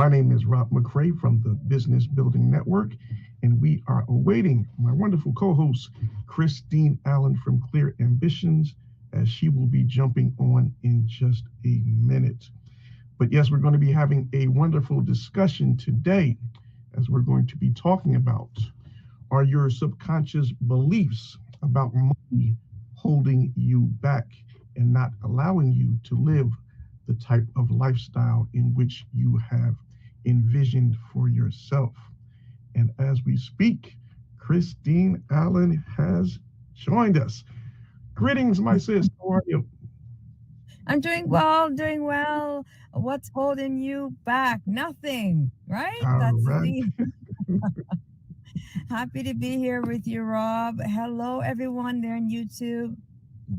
My name is Rob McCray from the Business Building Network, and we are awaiting my wonderful co-host, Christine Allen from Clear Ambitions, as she will be jumping on in just a minute. But yes, we're going to be having a wonderful discussion today, as we're going to be talking about, are your subconscious beliefs about money holding you back and not allowing you to live the type of lifestyle in which you have envisioned for yourself? And as we speak, Christine Allen has joined us. Greetings, my sis. How are you? I'm doing well, doing well. What's holding you back? Nothing, right? All That's the right. thing. Happy to be here with you, Rob. Hello, everyone there on YouTube.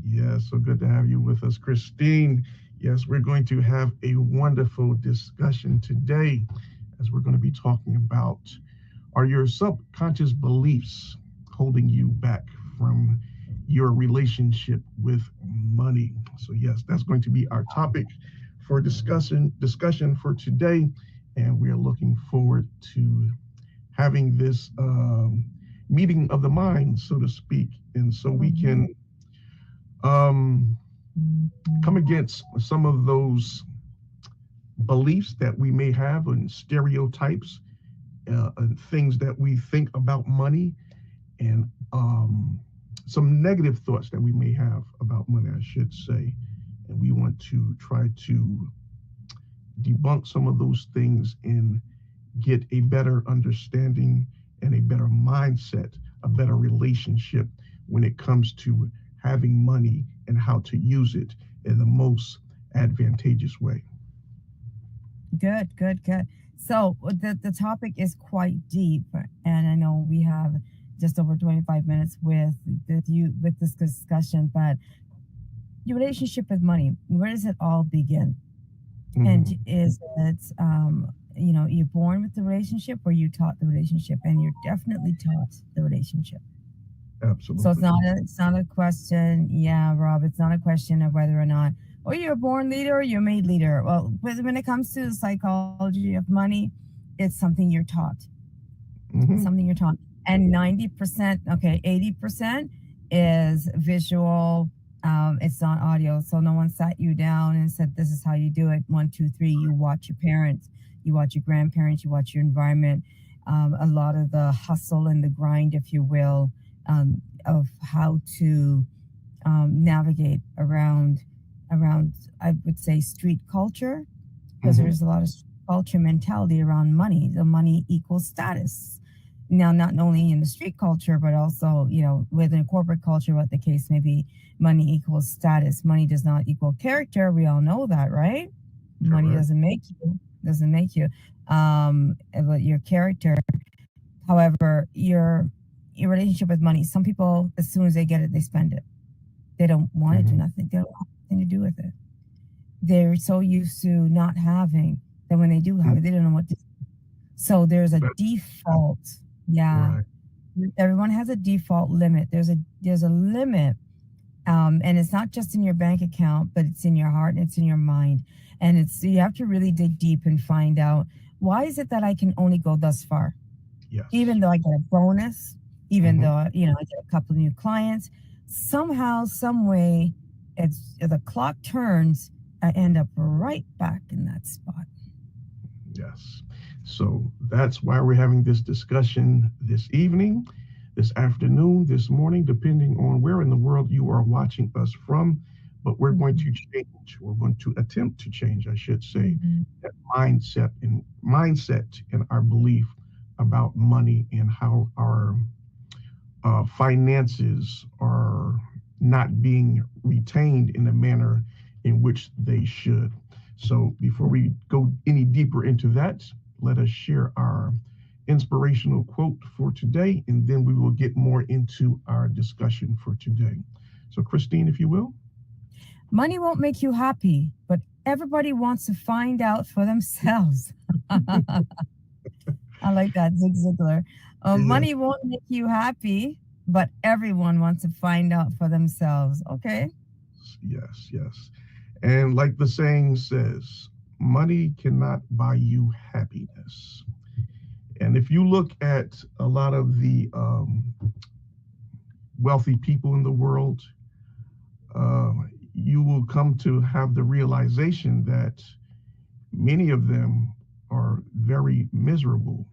Yeah, so good to have you with us, Christine. Yes, we're going to have a wonderful discussion today as we're going to be talking about, are your subconscious beliefs holding you back from your relationship with money? So yes, that's going to be our topic for discussion for today, and we are looking forward to having this meeting of the mind, so to speak, and so we Mhm. can um, come against some of those beliefs that we may have and stereotypes and things that we think about money, and some negative thoughts that we may have about money, I should say. And we want to try to debunk some of those things and get a better understanding and a better mindset, a better relationship when it comes to having money and how to use it in the most advantageous way. Good, good, good. So the topic is quite deep, and I know we have just over 25 minutes with this discussion. But your relationship with money, where does it all begin? And Hmm. is it you're born with the relationship, or you taught the relationship? And you're definitely taught the relationship. So Absolutely. it's not a question, yeah, Rob. It's not a question of whether or not, oh, you're a born leader or you're made leader. Well, when it comes to the psychology of money, it's something you're taught. It's Hmm. something you're taught. And 90%, okay, 80% is visual. It's not audio. So no one sat you down and said, this is how you do it. One, two, three. You watch your parents, you watch your grandparents, you watch your environment. A lot of the hustle and the grind, if you will, of how to navigate around I would say street culture, because Hmm. there's a lot of street culture mentality around money. The money equals status. Now, not only in the street culture, but also within corporate culture, what the case may be, money equals status. Money does not equal character. We all know that, right? Money Correct. doesn't make you but your character. However, your relationship with money, some people, as soon as they get it, they spend it. They don't want to do Hmm. nothing. They don't have anything to do with it. They're so used to not having that when they do have it, they don't know what to do. So there's a That's default. Yeah. right. Everyone has a default limit. There's a limit. And it's not just in your bank account, but it's in your heart and it's in your mind. And it's you have to really dig deep and find out, why is it that I can only go thus far? Yes. Even though I get a bonus, even Hmm. though I get a couple of new clients, somehow, some way, it's the clock turns. I end up right back in that spot. Yes. So that's why we're having this discussion this evening, this afternoon, this morning, depending on where in the world you are watching us from. But we're going to Mhm. change. We're going to attempt to change, I should say, Mhm. that mindset and our belief about money and how our finances are not being retained in the manner in which they should. So, before we go any deeper into that, let us share our inspirational quote for today, and then we will get more into our discussion for today. So, Christine, if you will. Money won't make you happy, but everybody wants to find out for themselves. I like that, Zig Ziglar. Yes, Money won't make you happy, but everyone wants to find out for themselves. Okay. yes, yes. And like the saying says, money cannot buy you happiness. And if you look at a lot of the wealthy people in the world, uh, you will come to have the realization that many of them are very miserable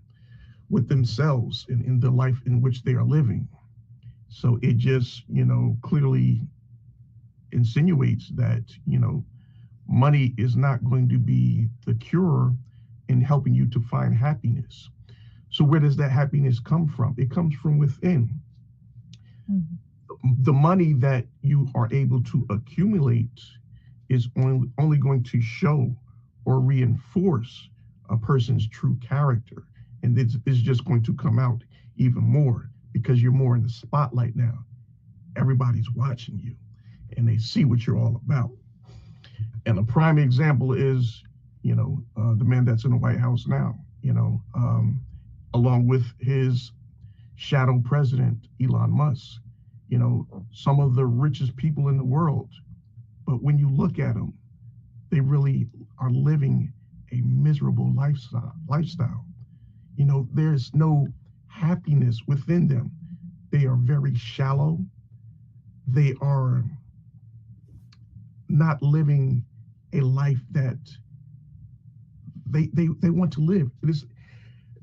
with themselves and in the life in which they are living. So it just, clearly insinuates that, money is not going to be the cure in helping you to find happiness. So where does that happiness come from? It comes from within. Mhm. The money that you are able to accumulate is only going to show or reinforce a person's true character. And it's just going to come out even more because you're more in the spotlight now. Everybody's watching you and they see what you're all about. And a prime example is, the man that's in the White House now, along with his shadow president, Elon Musk, some of the richest people in the world. But when you look at them, they really are living a miserable lifestyle. There's no happiness within them. They are very shallow. They are not living a life that they want to live. It is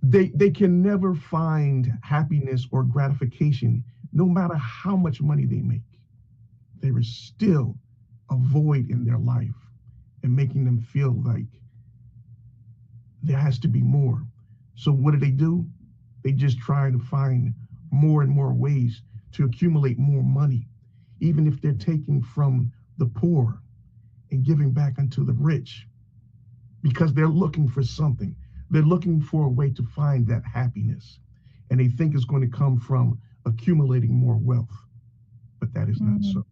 they can never find happiness or gratification no matter how much money they make. There is still a void in their life and making them feel like there has to be more. So what do? They just try to find more and more ways to accumulate more money, even if they're taking from the poor and giving back unto the rich, because they're looking for something. They're looking for a way to find that happiness. And they think it's going to come from accumulating more wealth. But that is not Mhm. so.